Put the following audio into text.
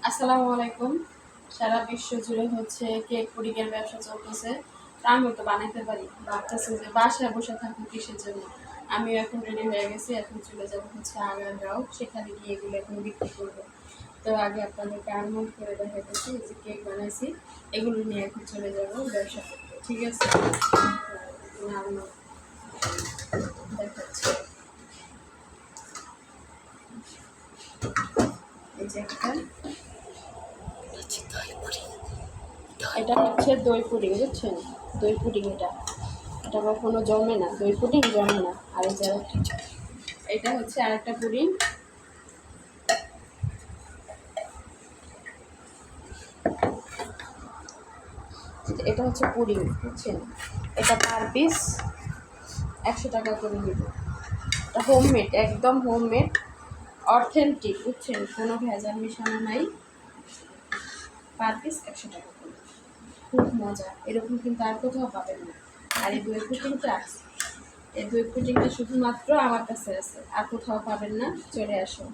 আসসালামু আলাইকুম। সারা বিশ্ব জুড়ে হচ্ছে কেক পুডিংয়ের ব্যবসা চলতেছে। তা আমি তো বানাইতে পারি, ভাবতেছি যে বাসায় বসে থাকবো কিসের জন্য। আমি এখন রেডি হয়ে গেছি, এখন চলে যাবো হচ্ছে আগারগাঁও, সেখানে গিয়ে এগুলো এখন বিক্রি করবো। তো আগে আপনাদেরকে আনমোড করে দেখাইতেছি, এই যে কেক বানাইছি এগুলো নিয়ে এখন চলে যাবো ব্যবসা করতে, ঠিক আছে? আনমোড দেখাচ্ছি। এই যে একটা, এটা হচ্ছে দই পুডিং, বুঝছেন? দই পুডিং এটা এটা কখনো জমে না, দই পুডিং জমে না। আর এই যে এটা হচ্ছে আরেকটা পুডিং, এটা হচ্ছে পুডিং, বুঝছেন? এটা পার পিস 100 টাকা করে নিব। এটা হোমমেড, একদম হোমমেড, অথেন্টিক, বুঝছেন? কোনো ভেজাল মিশানো নাই। পার পিস 100 টাকা করে, খুব মজা। এরকম কিন্তু আর কোথাও পাবেন না। আর এই দই পুডিংটা আছে, এই দই পুডিংটা শুধুমাত্র আমার কাছে আছে, আর কোথাও পাবেন না। চলে আসুন।